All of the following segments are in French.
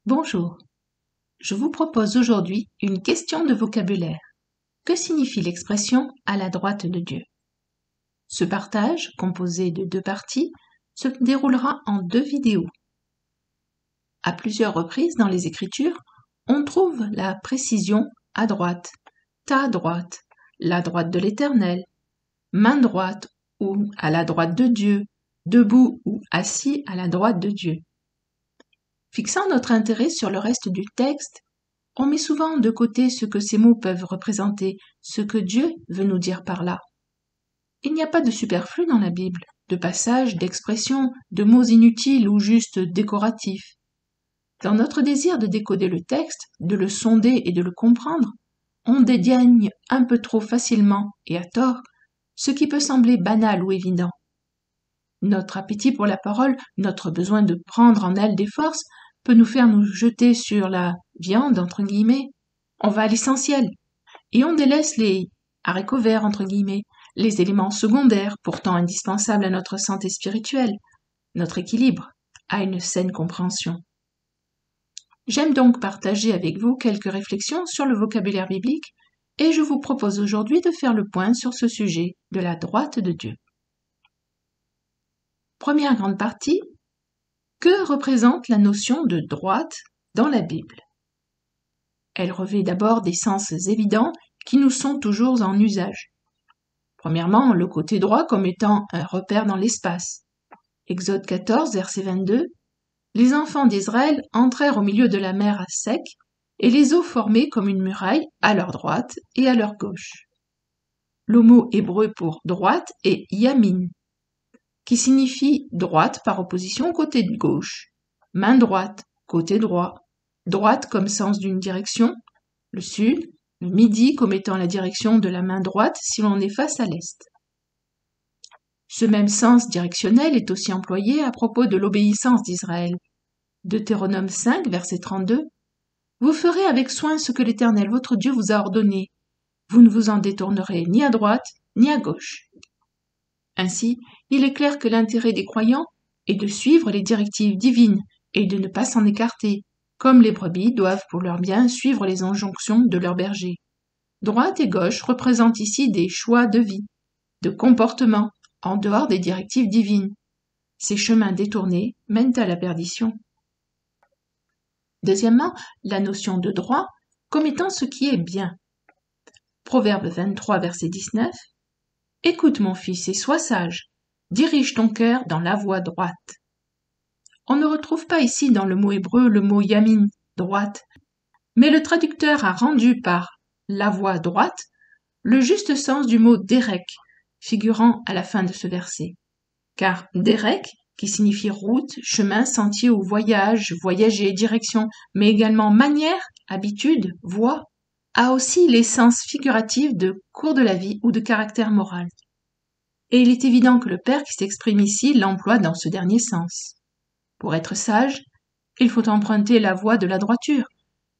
Bonjour, je vous propose aujourd'hui une question de vocabulaire. Que signifie l'expression « à la droite de Dieu » ? Ce partage, composé de 2 parties, se déroulera en 2 vidéos. À plusieurs reprises dans les Écritures, on trouve la précision « à droite »,« ta droite »,« la droite de l'Éternel »,« main droite » ou « à la droite de Dieu »,« debout » ou « assis à la droite de Dieu ». Fixant notre intérêt sur le reste du texte, on met souvent de côté ce que ces mots peuvent représenter, ce que Dieu veut nous dire par là. Il n'y a pas de superflu dans la Bible, de passages, d'expressions, de mots inutiles ou juste décoratifs. Dans notre désir de décoder le texte, de le sonder et de le comprendre, on dédaigne un peu trop facilement, et à tort, ce qui peut sembler banal ou évident. Notre appétit pour la parole, notre besoin de prendre en elle des forces, peut nous faire nous jeter sur la « viande » entre guillemets. On va à l'essentiel, et on délaisse les « haricots verts » entre guillemets, les éléments secondaires pourtant indispensables à notre santé spirituelle, notre équilibre, à une saine compréhension. J'aime donc partager avec vous quelques réflexions sur le vocabulaire biblique, et je vous propose aujourd'hui de faire le point sur ce sujet de la droite de Dieu. Première grande partie, que représente la notion de droite dans la Bible ? Elle revêt d'abord des sens évidents qui nous sont toujours en usage. Premièrement, le côté droit comme étant un repère dans l'espace. Exode 14, verset 22, « Les enfants d'Israël entrèrent au milieu de la mer à sec, et les eaux formaient comme une muraille à leur droite et à leur gauche. » Le mot hébreu pour droite est yamin, qui signifie droite par opposition au côté de gauche, main droite, côté droit, droite comme sens d'une direction, le sud, le midi comme étant la direction de la main droite si l'on est face à l'est. Ce même sens directionnel est aussi employé à propos de l'obéissance d'Israël. Deutéronome 5, verset 32, « Vous ferez avec soin ce que l'Éternel votre Dieu vous a ordonné. Vous ne vous en détournerez ni à droite ni à gauche. » Ainsi, il est clair que l'intérêt des croyants est de suivre les directives divines et de ne pas s'en écarter, comme les brebis doivent pour leur bien suivre les injonctions de leur berger. Droite et gauche représentent ici des choix de vie, de comportement, en dehors des directives divines. Ces chemins détournés mènent à la perdition. Deuxièmement, la notion de droit comme étant ce qui est bien. Proverbe 23, verset 19, « Écoute mon fils et sois sage, dirige ton cœur dans la voie droite. » On ne retrouve pas ici dans le mot hébreu le mot yamin, droite, mais le traducteur a rendu par la voie droite le juste sens du mot derek, figurant à la fin de ce verset. Car derek, qui signifie route, chemin, sentier ou voyage, voyager, direction, mais également manière, habitude, voie, a aussi les sens figuratifs de cours de la vie ou de caractère moral. Et il est évident que le Père qui s'exprime ici l'emploie dans ce dernier sens. Pour être sage, il faut emprunter la voie de la droiture,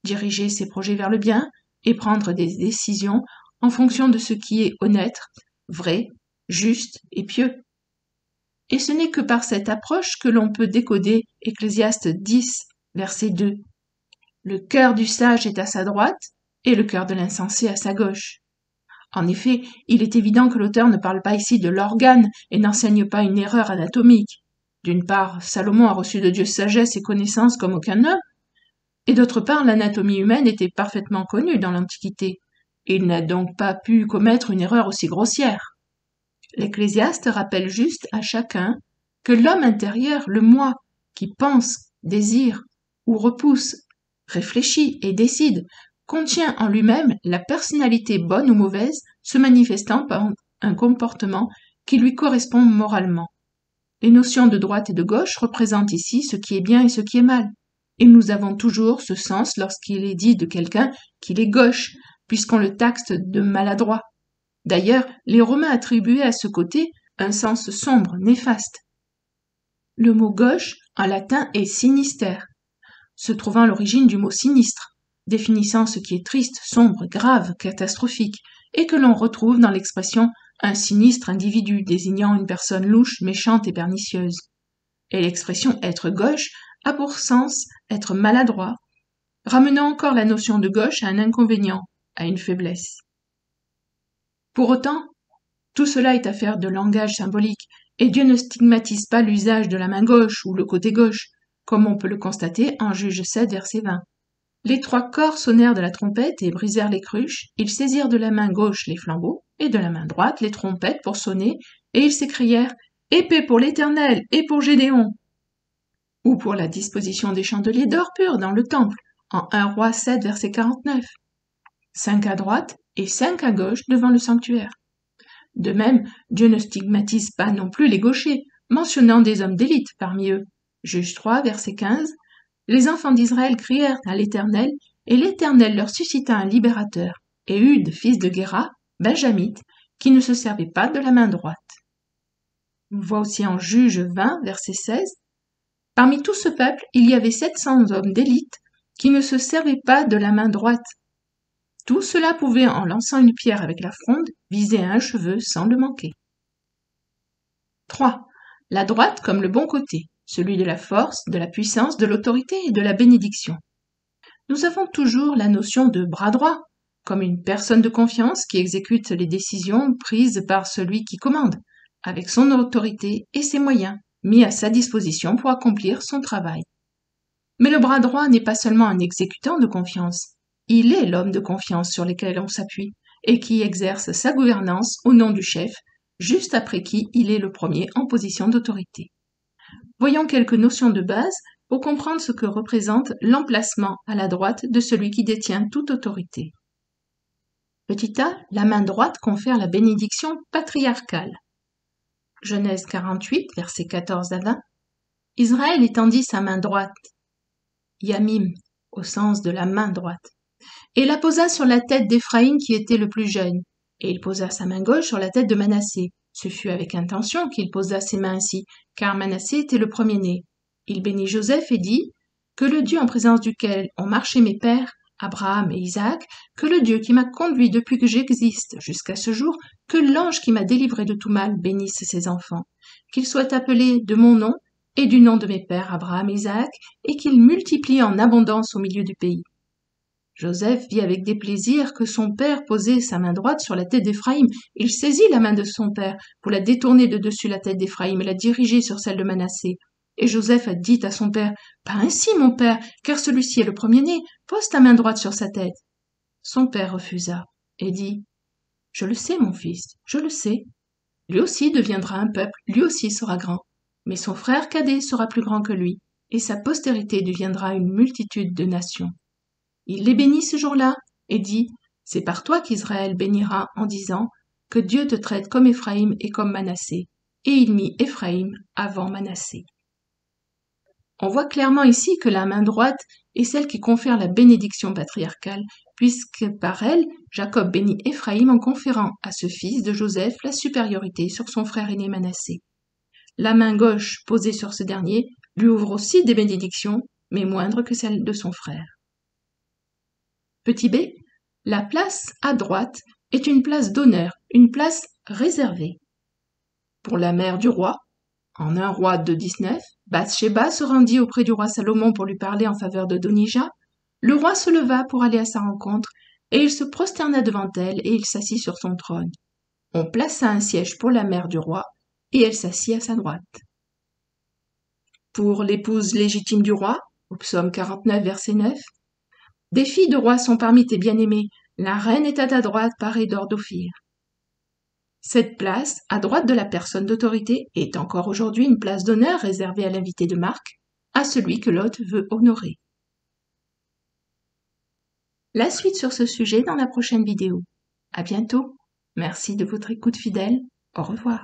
diriger ses projets vers le bien et prendre des décisions en fonction de ce qui est honnête, vrai, juste et pieux. Et ce n'est que par cette approche que l'on peut décoder Ecclésiaste 10, verset 2. « Le cœur du sage est à sa droite et le cœur de l'insensé à sa gauche. » En effet, il est évident que l'auteur ne parle pas ici de l'organe et n'enseigne pas une erreur anatomique. D'une part, Salomon a reçu de Dieu sagesse et connaissance comme aucun homme, et d'autre part, l'anatomie humaine était parfaitement connue dans l'Antiquité. Il n'a donc pas pu commettre une erreur aussi grossière. L'Ecclésiaste rappelle juste à chacun que l'homme intérieur, le moi, qui pense, désire ou repousse, réfléchit et décide, contient en lui-même la personnalité bonne ou mauvaise se manifestant par un comportement qui lui correspond moralement. Les notions de droite et de gauche représentent ici ce qui est bien et ce qui est mal. Et nous avons toujours ce sens lorsqu'il est dit de quelqu'un qu'il est gauche, puisqu'on le taxe de maladroit. D'ailleurs, les Romains attribuaient à ce côté un sens sombre, néfaste. Le mot gauche, en latin, est sinister, se trouvant à l'origine du mot sinistre, définissant ce qui est triste, sombre, grave, catastrophique, et que l'on retrouve dans l'expression « un sinistre individu » désignant une personne louche, méchante et pernicieuse. Et l'expression « être gauche » a pour sens être maladroit, ramenant encore la notion de gauche à un inconvénient, à une faiblesse. Pour autant, tout cela est affaire de langage symbolique, et Dieu ne stigmatise pas l'usage de la main gauche ou le côté gauche, comme on peut le constater en Juge 7, verset 20. Les 3 corps sonnèrent de la trompette et brisèrent les cruches, ils saisirent de la main gauche les flambeaux, et de la main droite les trompettes pour sonner, et ils s'écrièrent « Épée pour l'Éternel et pour Gédéon !» Ou pour la disposition des chandeliers d'or pur dans le temple, en 1 Roi 7, verset 49. 5 à droite et 5 à gauche devant le sanctuaire. De même, Dieu ne stigmatise pas non plus les gauchers, mentionnant des hommes d'élite parmi eux. Juge 3, verset 15. Les enfants d'Israël crièrent à l'Éternel, et l'Éternel leur suscita un libérateur, Ehud, fils de Guéra, benjamite, qui ne se servait pas de la main droite. On voit aussi en Juge 20, verset 16. Parmi tout ce peuple, il y avait 700 hommes d'élite qui ne se servaient pas de la main droite. Tout cela pouvait, en lançant une pierre avec la fronde, viser un cheveu sans le manquer. 3. La droite comme le bon côté, celui de la force, de la puissance, de l'autorité et de la bénédiction. Nous avons toujours la notion de bras droit, comme une personne de confiance qui exécute les décisions prises par celui qui commande, avec son autorité et ses moyens mis à sa disposition pour accomplir son travail. Mais le bras droit n'est pas seulement un exécutant de confiance, il est l'homme de confiance sur lequel on s'appuie et qui exerce sa gouvernance au nom du chef, juste après qui il est le premier en position d'autorité. Voyons quelques notions de base pour comprendre ce que représente l'emplacement à la droite de celui qui détient toute autorité. Petit a, la main droite confère la bénédiction patriarcale. Genèse 48, versets 14 à 20. Israël étendit sa main droite, Yamim, au sens de la main droite, et la posa sur la tête d'Éphraïm qui était le plus jeune, et il posa sa main gauche sur la tête de Manassé. Ce fut avec intention qu'il posa ses mains ainsi, car Manassé était le premier-né. Il bénit Joseph et dit « Que le Dieu en présence duquel ont marché mes pères, Abraham et Isaac, que le Dieu qui m'a conduit depuis que j'existe jusqu'à ce jour, que l'ange qui m'a délivré de tout mal bénisse ses enfants, qu'ils soient appelés de mon nom et du nom de mes pères Abraham et Isaac, et qu'ils multiplient en abondance au milieu du pays. » Joseph vit avec déplaisir que son père posait sa main droite sur la tête d'Éphraïm. Il saisit la main de son père pour la détourner de dessus la tête d'Éphraïm et la diriger sur celle de Manassé. Et Joseph a dit à son père, « Pas ainsi, mon père, car celui-ci est le premier-né, pose ta main droite sur sa tête. » Son père refusa et dit, « Je le sais, mon fils, je le sais. Lui aussi deviendra un peuple, lui aussi sera grand. Mais son frère cadet sera plus grand que lui, et sa postérité deviendra une multitude de nations. » Il les bénit ce jour-là et dit, « C'est par toi qu'Israël bénira en disant que Dieu te traite comme Éphraïm et comme Manassé. » Et il mit Éphraïm avant Manassé. On voit clairement ici que la main droite est celle qui confère la bénédiction patriarcale, puisque par elle, Jacob bénit Éphraïm en conférant à ce fils de Joseph la supériorité sur son frère aîné Manassé. La main gauche posée sur ce dernier lui ouvre aussi des bénédictions, mais moindres que celles de son frère. Petit b, la place à droite est une place d'honneur, une place réservée. Pour la mère du roi, en 1 Roi 2,19, Bathsheba se rendit auprès du roi Salomon pour lui parler en faveur d'Adonija. Le roi se leva pour aller à sa rencontre, et il se prosterna devant elle et il s'assit sur son trône. On plaça un siège pour la mère du roi, et elle s'assit à sa droite. Pour l'épouse légitime du roi, au psaume 49, verset 9, « Des filles de roi sont parmi tes bien-aimées, la reine est à ta droite parée d'or d'Ophir. » Cette place, à droite de la personne d'autorité, est encore aujourd'hui une place d'honneur réservée à l'invité de marque, à celui que l'hôte veut honorer. La suite sur ce sujet dans la prochaine vidéo. À bientôt. Merci de votre écoute fidèle. Au revoir.